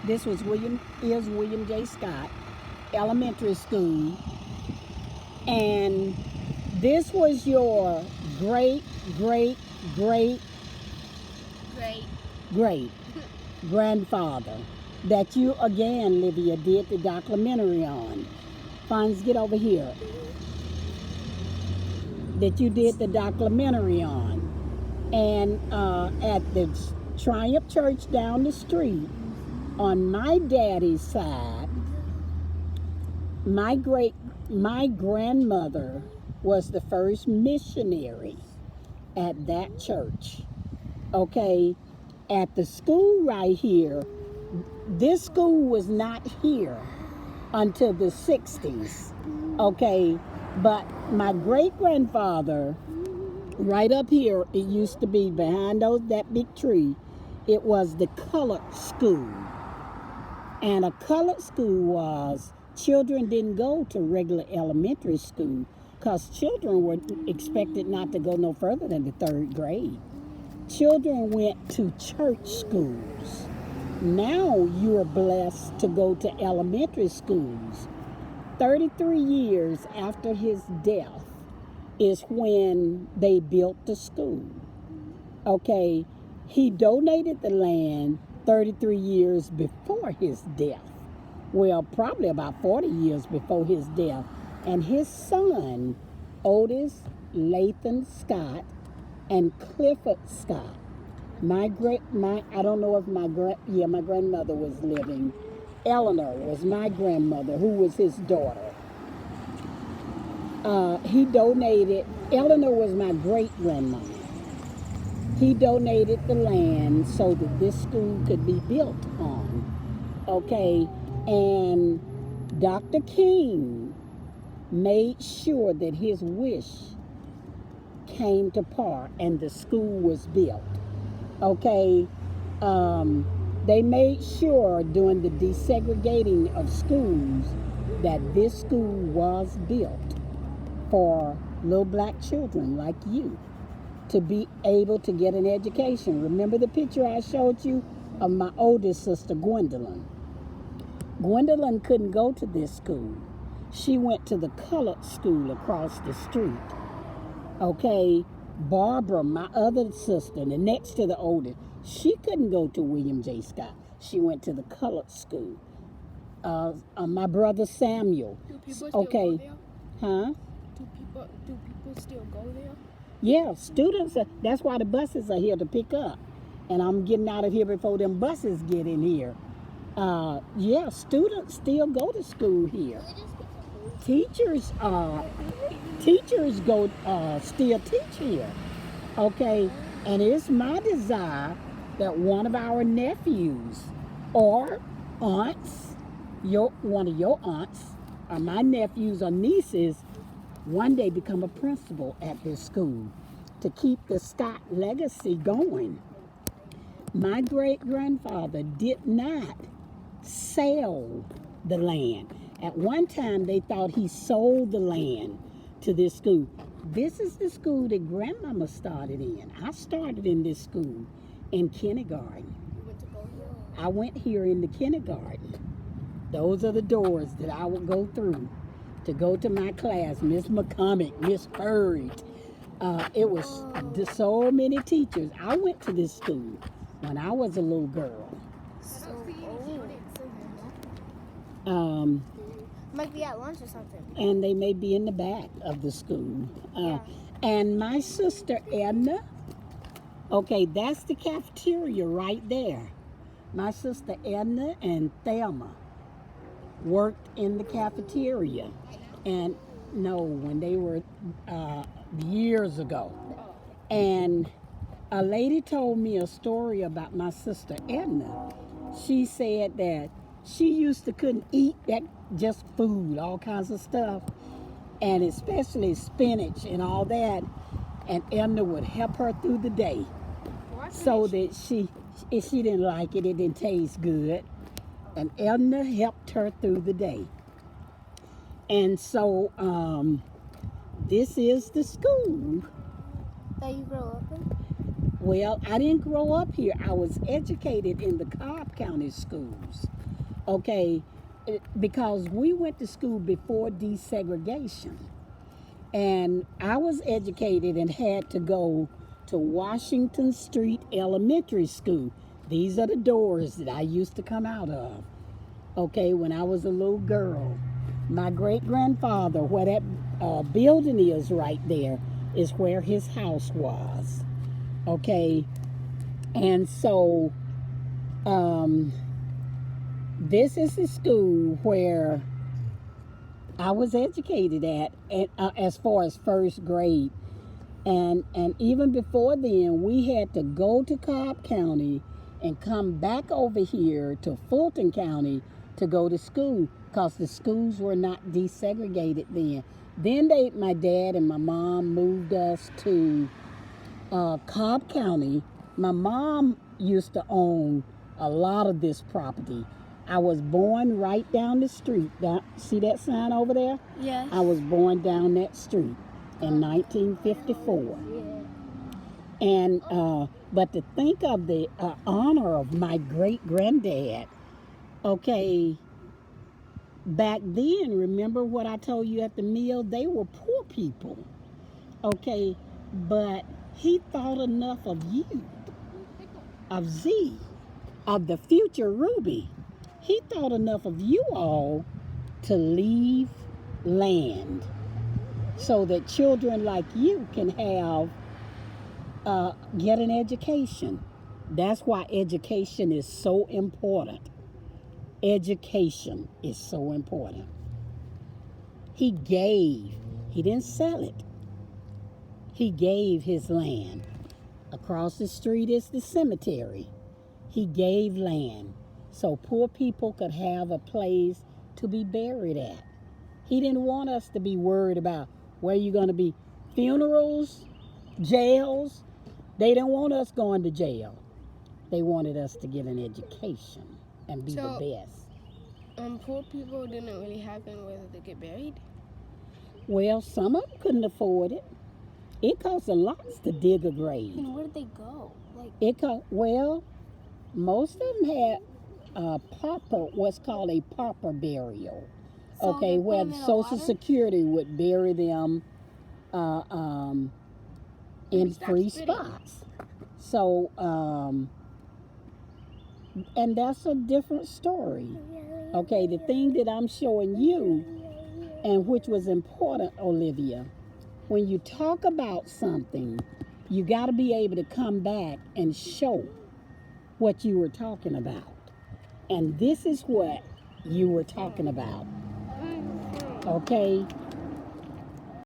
This was William J. Scott Elementary School. And this was your great, great, great, Great. great grandfather that you, again, Olivia, did the documentary on. Fonz, get over here. That you did the documentary on. And at the Triumph Church down the street, on my daddy's side, my grandmother was the first missionary at that church. Okay, at the school right here, this school was not here until the 60s. Okay, but my great grandfather, right up here, it used to be behind that big tree, it was the colored school. And a colored school was, children didn't go to regular elementary school because children were expected not to go no further than the 3rd grade. Children went to church schools. Now you are blessed to go to elementary schools. 33 years after his death is when they built the school. Okay, he donated the land 33 years before his death. Well, probably about 40 years before his death. And his son, Otis Lathan Scott and Clifford Scott. I don't know if my grandmother was living. Eleanor was my grandmother, who was his daughter. He donated, Eleanor was my great grandmother. He donated the land so that this school could be built on. Okay, and Dr. King made sure that his wish came to par and the school was built. Okay, they made sure during the desegregating of schools that this school was built for little black children like you to be able to get an education. Remember the picture I showed you of my oldest sister, Gwendolyn? Gwendolyn couldn't go to this school. She went to the colored school across the street. Okay, Barbara, my other sister, the next to the oldest, she couldn't go to William J. Scott. She went to the colored school. My brother Samuel. Do people still go there? Huh? Do people still go there? Yeah, students, that's why the buses are here to pick up. And I'm getting out of here before them buses get in here. Yeah, students still go to school here. Teachers go still teach here. Okay, and it's my desire that one of our nephews or aunts, one of your aunts, or my nephews or nieces, one day become a principal at this school to keep the Scott legacy going. My great-grandfather did not sell the land. At one time, they thought he sold the land to this school. This is the school that Grandmama started in. I started in this school in kindergarten. You went to go here? I went here in the kindergarten. Those are the doors that I would go through to go to my class. Miss McCormick, Miss Furry. It was so many teachers. I went to this school when I was a little girl. So old. Might be at lunch or something. And they may be in the back of the school. Yeah. And my sister Edna, okay, that's the cafeteria right there. My sister Edna and Thelma worked in the cafeteria. And no, when they were years ago. And a lady told me a story about my sister Edna. She said that she used to couldn't eat that just food, all kinds of stuff, and especially spinach and all that. And Edna would help her through the day, so that if she didn't like it, it didn't taste good. And Edna helped her through the day. And so this is the school. That you grow up in? Well, I didn't grow up here. I was educated in the Cobb County schools. Okay, because we went to school before desegregation. And I was educated and had to go to Washington Street Elementary School. These are the doors that I used to come out of. Okay, when I was a little girl. My great-grandfather, where that building is right there, is where his house was. Okay, and so this is the school where I was educated at as far as first grade. And even before then, we had to go to Cobb County and come back over here to Fulton County to go to school because the schools were not desegregated then. Then my dad and my mom moved us to Cobb County. My mom used to own a lot of this property. I was born right down the street. See that sign over there? Yes. I was born down that street in 1954. And but to think of the honor of my great granddad, okay, back then, remember what I told you at the meal? They were poor people, okay, but he thought enough of you, of Z, of the future Ruby. He thought enough of you all to leave land so that children like you can have get an education. That's why education is so important. Education is so important. He gave, he didn't sell it. He gave his land. Across the street is the cemetery. He gave land so poor people could have a place to be buried at. He didn't want us to be worried about where you're going to be. Funerals, jails. They didn't want us going to jail. They wanted us to get an education and be the best. Poor people didn't really have anywhere to get buried. Well, some of them couldn't afford it. It costs a lot to dig a grave. And where did they go? Well, most of them had what's called a pauper burial. So Okay, where put 'em in the Social water? Security would bury them in Stop free spitting. spots. So, and that's a different story. Okay, the thing that I'm showing you, and which was important, Olivia, when you talk about something, you got to be able to come back and show what you were talking about. And this is what you were talking about. Okay?